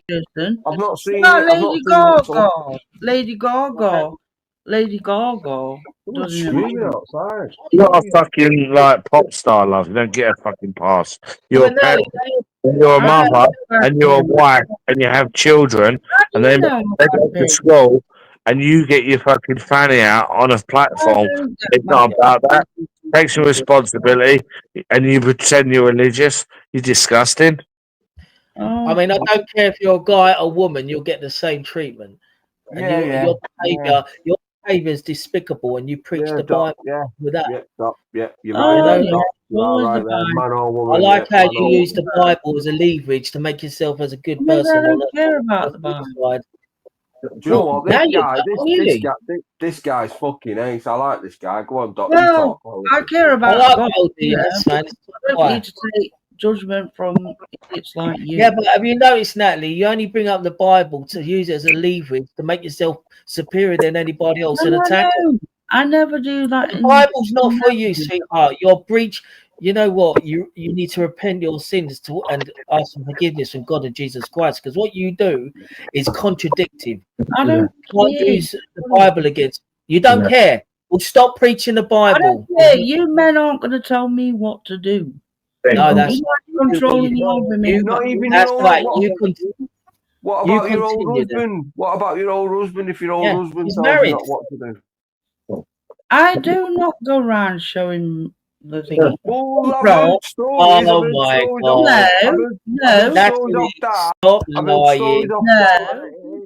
listen. I've not seen What it. about Lady Gaga? Lady Gaga. Lady Gaga. Someone's Doesn't screaming it? outside. You're not a fucking like pop star, love. You don't get a fucking pass. You're a But no, parent, and you're a I don't mother, know and you're a wife, and you have children, How do and you then know they about go to this? school, and you get your fucking fanny out on a I platform. don't get It's not about that. Take some responsibility, and you pretend you're religious. You're disgusting. I mean, I don't care if you're a guy or woman, you'll get the same treatment. And your behaviour is despicable, and you preach the Bible with that. You're Oh, right. yeah. You're right the there. Bible. Man or I woman. like how man you or use woman. the Bible as a leverage to make yourself as a good Maybe I person. don't care about the Bible. Do you know what? Now This you guy, don't, really? this guy's fucking ace. I like this guy. Go on, Doc. You Well, talk. I care I about like God. LDS, man. It's I don't need to take judgment from idiots like you. Yeah, but have you noticed, Natalie, you only bring up the Bible to use it as a leverage to make yourself superior than anybody else and attack them. I never do that. The Bible's not for you, sweetheart. Your breach, you know what? You need to repent your sins and ask for forgiveness from God and Jesus Christ, because what you do is contradictive. I don't Can't use the Bible against you. Don't care. Well, stop preaching the Bible. I don't care. You men aren't going to tell me what to do. No, that's controlling over me. Not even that's your right. What about your old husband? What about your old husband? If your old husband tells you not what to do, I do not go around showing the thing. Oh my God! No, stop lying.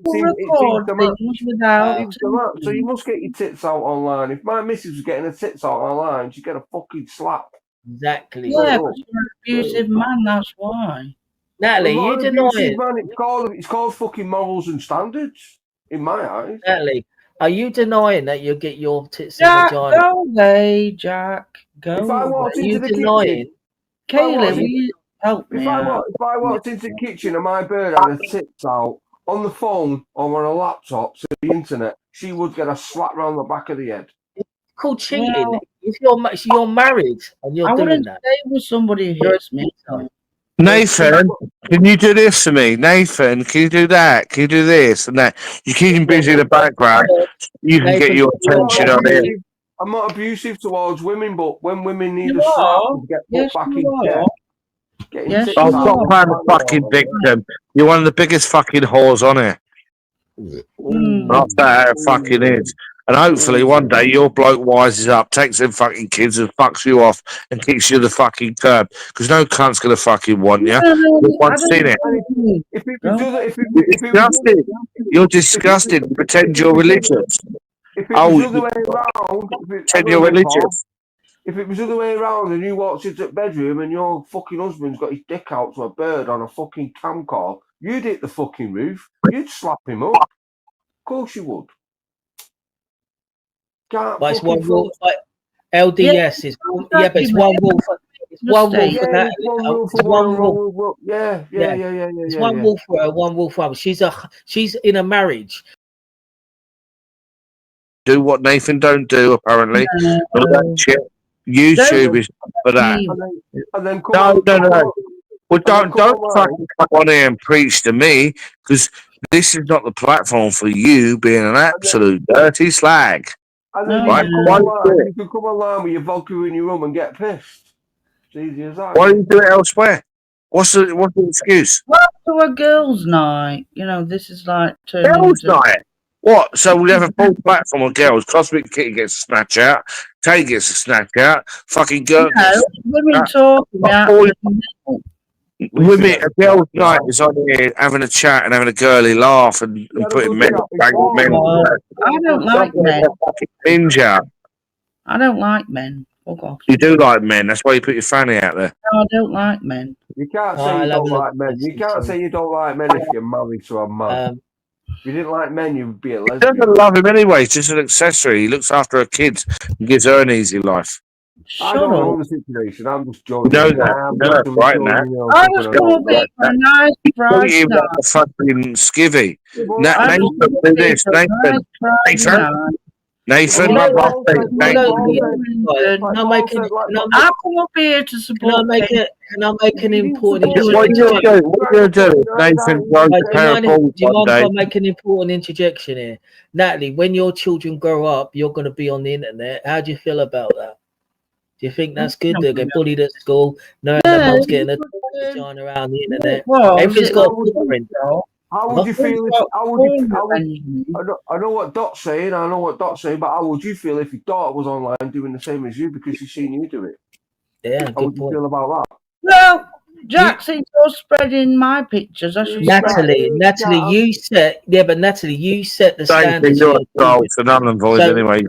Record things without. So you must get your tits out online. If my missus was getting her tits out online, she'd get a fucking slap. Exactly. Yeah, because you're an abusive man. That's why. Natalie, you deny it. Man, it's called fucking morals and standards in my eyes. Natalie, are you denying that you'll get your tits Jack, in the vagina? go away, Jack. Go if I walked away. into the kitchen, Kaylee, will you help me out? If I walked into the kitchen and my bird had her tits out on the phone or on a laptop to the internet, she would get a slap round the back of the head. It's called cheating. Well, if you're married and you're doing that. Stay with somebody who hurts me. Nathan, can you do this for me? Nathan, can you do that? Can you do this and that? You keep him busy in the background. You can get your attention on it. I'm not abusive towards women, but when women need a slap to get put back in check. Stop playing the fucking victim. You're one of the biggest fucking whores on it. That's how it fucking is. And hopefully one day your bloke wises up, takes them fucking kids and fucks you off and kicks you to the fucking curb. Because no cunt's going to fucking want you. I've seen it. You're disgusted. You pretend you're religious. If it was the other way around, pretend you're religious. If it was the other way around and you walked into the bedroom and your fucking husband's got his dick out to a bird on a fucking camcorder, you'd hit the fucking roof. You'd slap him up. Of course you would. But it's one rule. Like LDS is but it's one rule for it's one rule for that. It's one rule. Yeah. It's one rule for her, one rule for her. She's in a marriage. Do what Nathan don't do apparently. YouTube is for that. No. Well, don't fucking come on here and preach to me, because this is not the platform for you being an absolute dirty slag. And then you can come online with your vodka in your room and get pissed. It's easy as that. Why don't you do it elsewhere? What's the excuse? Well, to a girls' night. You know, this is like girls' night. What? So we have a full platform of girls. Cosmic Kitty gets a snatch out. Tay gets a snatch out. Fucking girls. No, women talking about. Women, a girls' night is on here having a chat and having a girly laugh and putting men. I don't like men. Ninja. I don't like men. Fuck off. You do like men. That's why you put your fanny out there. No, I don't like men. You can't say you don't like men. You can't say you don't like men if you're married to a man. If you didn't like men, you'd be a lesbian. He doesn't love him anyway. He's just an accessory. He looks after her kids and gives her an easy life. I don't know the situation. I'm just joking. You know that, right now. I was going to be a nice You're a fucking skivvy. Nathan, do this. Nathan. Nathan, You know love what? thing, You know, Nathan. I come up here to support. Can I make an important What you interjection? gonna do? What you gonna do? Nathan grows Right, a pair of balls do you one mind if day. I make an important interjection here? Natalie, when your children grow up, you're going to be on the internet. How do you feel about that? Do you think that's good? They get bullied at school, knowing their mum's getting a vagina around the internet. Everything's got a footprint. How would you feel if I know what Dot's saying, but how would you feel if your daughter was online doing the same as you because she's seen you do it? Yeah, How would you feel about that? Well, Jack, since you're spreading my pictures, I should Natalie, you set the standards for You're your a troll, children. so none of them voice anyway.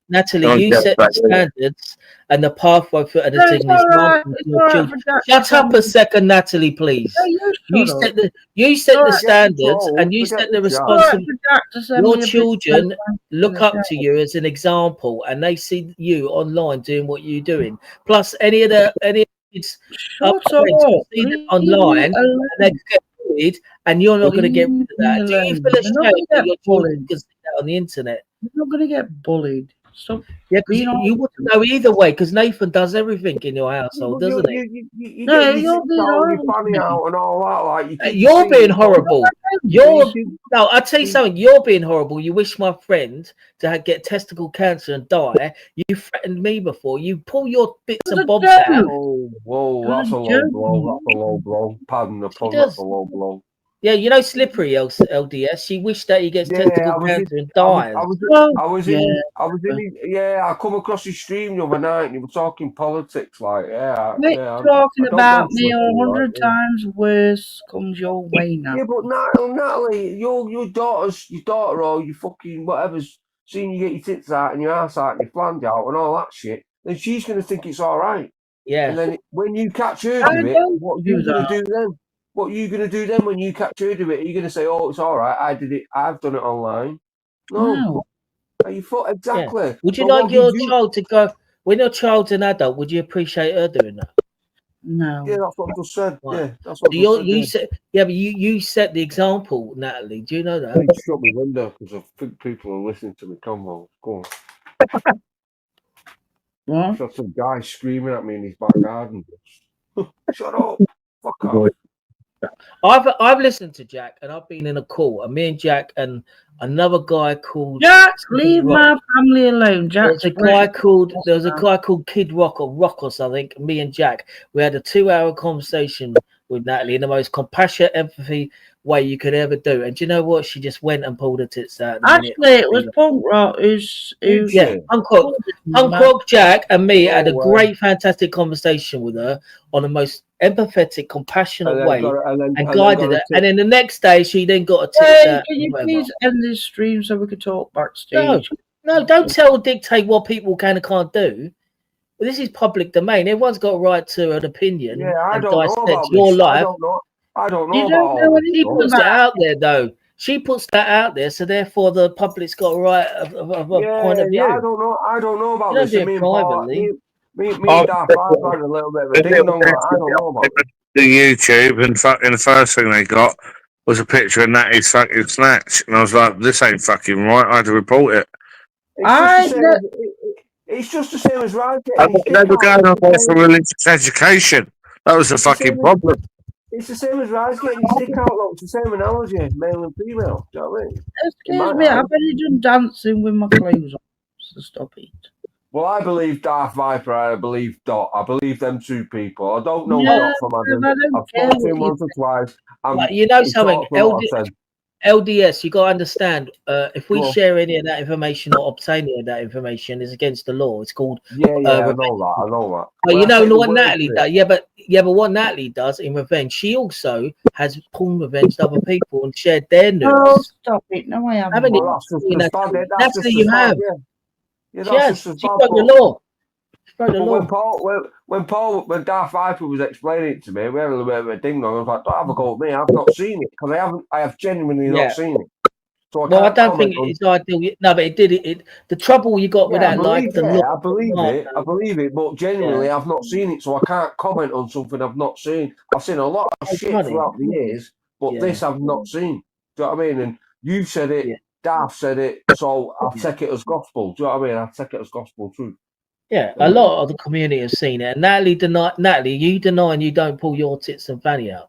Natalie, you set the standards and the pathway for editing this nonsense to your children. Shut up a second, Natalie, please. You set the standards and you set the responsibility. Your children look up to you as an example, and they see you online doing what you're doing. Plus, any kids see them online, and they get bullied, and you're not going to get rid of that. Do you feel ashamed that your children can see that on the internet? You're not going to get bullied. So yeah, because you wouldn't know either way. Because Nathan does everything in your household, doesn't he? You're being out and all that. Like you're being horrible. No, I'll tell you something. You're being horrible. You wish my friend to get testicle cancer and die. You threatened me before. You pull your bits and bobs out. Whoa, that's a low blow. That's a low blow. Pardon the pun. That's a low blow. Yeah, you know Slippery LDS. She wished that he gets testicle cancer and dies. I come across his stream the other night and he was talking politics. Like, talking about me 100 times worse comes your way now. Yeah, but Natalie, your daughter or your fucking whatever's seen you get your tits out and your ass out and your flange out and all that shit, then she's gonna think it's all right. Yeah. And then when you catch her do it, what are you gonna do then? What are you going to do then when you catch her do it? Are you going to say, oh, it's all right, I did it, I've done it online? No. Are you exactly. Yeah. Would you like your child to go, when your child's an adult, would you appreciate her doing that? No. Yeah, that's what I just said. Right. Yeah, that's what you said. Yeah, but you set the example, Natalie. Do you know that? I need to shut my window because I think people are listening to me. Come on. What? Got some guy screaming at me in his back garden. Shut up. Fuck off. I've listened to Jack and I've been in a call, and me and Jack and another guy called Jack, leave my family alone. Jack, there was a guy called Kid Rock or something. Me and Jack, we had a 2-hour conversation with Natalie in the most compassionate empathy way you could ever do. And do you know what? She just went and pulled her tits out. Actually, it was Punk Rock who's Punk Rock Jack and me had a great, fantastic conversation with her on the most empathetic, compassionate way and guided her. And then the next day, she then got a tits out. Can you please end this stream so we can talk backstage? No, don't dictate what people can and can't do. This is public domain. Everyone's got a right to an opinion. Yeah, I and don't know about your this. life. I don't know. She puts that out there, though. She puts that out there, so therefore the public's got a right of a point of view. Yeah, I don't know about this. Me and Darth had a little bit of a ding dong. I don't know about it. To YouTube, and the first thing they got was a picture of Natty's fucking snatch, and I was like, "This ain't fucking right." I had to report it. It's just the same as Raj. They were going on there for religious education. That was the fucking problem. It's the same as Raj getting his dick out. Look, it's the same analogy, male and female. Do you know what I mean? Excuse me, I've already done dancing with my clothes on, so stop it. Well, I believe Darth Viper and I believe Dot. I believe them two people. I don't know Dot from Adam. I've spoken to him once or twice. You know something? LDS, you got to understand, if we share any of that information or obtain any of that information, is against the law. It's called I know that. But you know what Natalie does? Yeah, but what Natalie does in revenge, she also has porn revenged other people and shared their news. Oh, stop it! No, I haven't. Natalie, you have. Yes, she broke the law. When Darth Viper was explaining it to me, we had a little bit of a ding dong. I was like, "Don't have a go at me. I've not seen it because I have genuinely not seen it." So I don't think it's ideal. No, but it did it. The trouble you got with that, I believe it, but genuinely, I've not seen it, so I can't comment on something I've not seen. I've seen a lot of shit throughout the years, but this I've not seen. Do you know what I mean? And you said it. Darth said it, so I'll take it as gospel. Do you know what I mean? I'll take it as gospel truth. Yeah, a lot of the community have seen it. And Natalie, you denying you don't pull your tits and fanny out?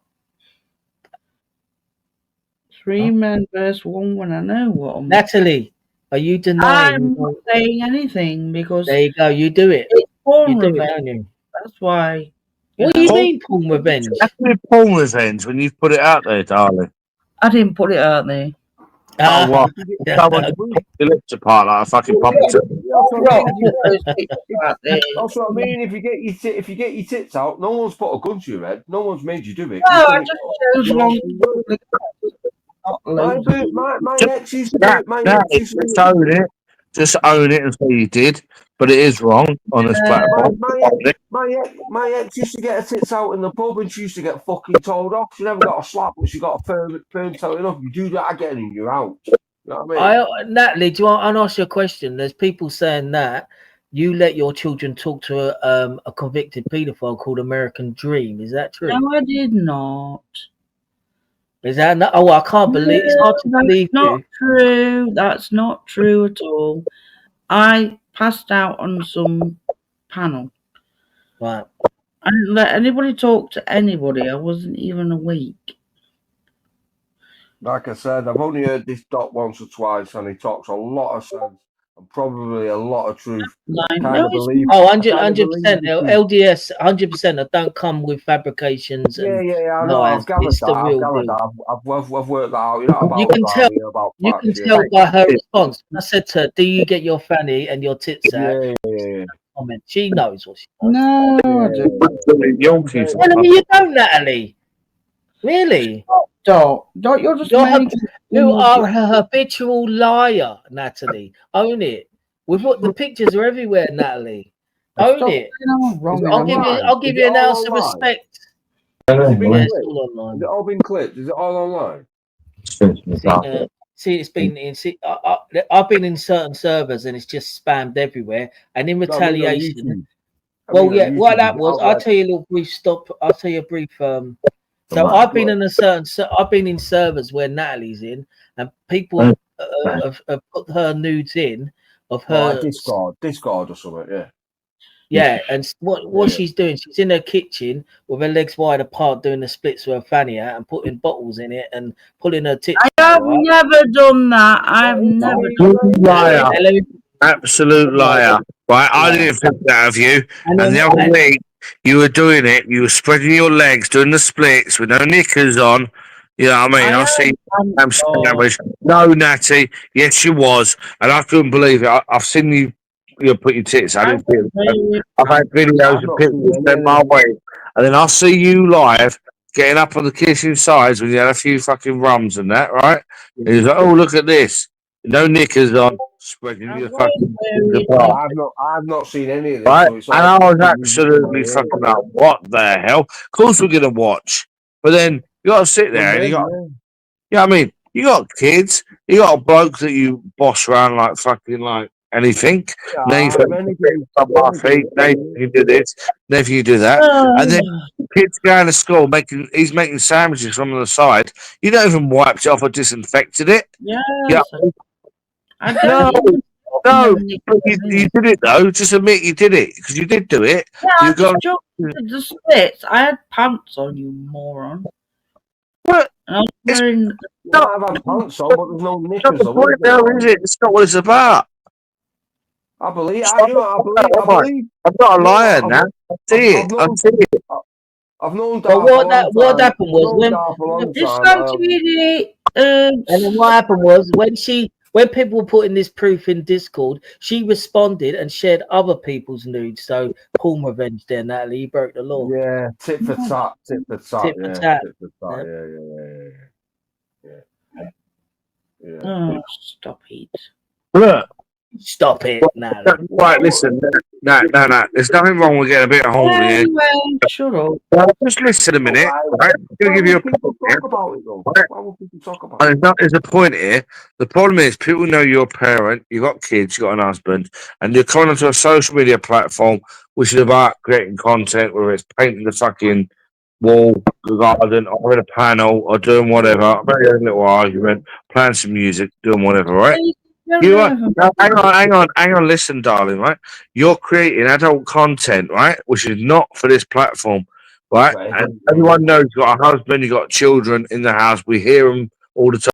3 men versus 1 when I know what I'm... Natalie, are you denying? I'm not saying anything because... There you go, you do it. It's porn you do revenge. it, don't you? That's why... What do you mean porn revenge? That's porn revenge when you put it out there, darling. I didn't put it out there. Oh, well, someone put your lips apart like a fucking puppet. That's what I mean. If you get your tits out, no one's put a gun to your head. No one's made you do it. No, I just chose long. My ex used to do it. Just own it and say you did. But it is wrong on this platform. My ex used to get her tits out in the pub and she used to get fucking told off. She never got a slap, but she got a firm telling off. You do that again and you're out. You know what I mean? Natalie, do you want to ask you a question? There's people saying that you let your children talk to a convicted paedophile called American Dream. Is that true? No, I did not. Is that not? Oh, I can't believe it's hard to believe. That's not true. That's not true at all. I passed out on some panel. Right. I didn't let anybody talk to anybody. I wasn't even awake. Like I said, I've only heard this doc once or twice, and he talks a lot of sense and probably a lot of truth. Kind of believe. Oh, 100%. LDS, 100%. I don't come with fabrications. Yeah, I know. I've gathered that. I've worked that out. You can tell by her response. I said to her, "Do you get your fanny and your tits out?" Yeah. Comment. She knows what she does. No, you don't, Natalie. Really? Don't. You're just you are a habitual liar, Natalie. Own it. With what the pictures are everywhere, Natalie. Own it. I'll give you an ounce of respect. Is it all been clipped? Is it all online? See, it's been in. I've been in certain servers and it's just spammed everywhere. And in retaliation, what that was, I'll tell you a little brief stop. I'll tell you a brief. So I've been in servers where Natalie's in, and people have put her nudes in of her Discord or something. Yeah. Yeah, and what she's doing, she's in her kitchen with her legs wide apart doing the splits with her fanny out and putting bottles in it and pulling her tits. I have never done that. I've never done liar. Absolute liar. Right, I didn't think that of you. And the other week, you were doing it. You were spreading your legs, doing the splits with no knickers on. You know what I mean? I see. I'm saying, no, Natty. Yes, you was, and I couldn't believe it. I've seen you. You put your tits. I didn't feel it. I've had videos of people spend my way, and then I'll see you live getting up on the kitchen sides when you had a few fucking rums and that, right? And he's like, "Oh, look at this, no knickers on, spreading your fucking." I've not seen any of this. Right, and I was absolutely fucking like, "What the hell?" Of course, we're gonna watch, but then you got to sit there and you got, you know what I mean? You got kids, you got a bloke that you boss around like fucking like. Anything, Nathan, on my feet, Nathan, you do this, Nathan, you do that, and then kids going to school he's making sandwiches from the side. You don't even wiped it off or disinfected it. Yeah. No, but you did it though. Just admit you did it because you did do it. Yeah, you got the splits. I had pants on, you moron. But I was wearing. I've had pants on, but there's no knickers. Not the point now, is it? It's not what it's about. I believe. I'm not a liar now. I see it. I've known that. But what happened was and then what happened was when people were putting this proof in Discord, she responded and shared other people's nudes. So porn revenge there, Natalie. You broke the law. Yeah, tit for tat. Yeah. Oh, stop it. Look. Stop it, Natalie. Right, listen. No. There's nothing wrong with getting a bit of hold here. Shut up. Just listen a minute. Right? I'm going to give you a point here. Why would people talk about it? There's a point here. The problem is people know you're a parent, you've got kids, you've got an husband, and you're coming onto a social media platform which is about creating content, whether it's painting the fucking wall, the garden, or in a panel, or doing whatever. Maybe a little argument, playing some music, doing whatever, right? You are, now, hang on, listen, darling, right? You're creating adult content, right? Which is not for this platform, right? And everyone knows you've got a husband, you've got children in the house. We hear them all the time.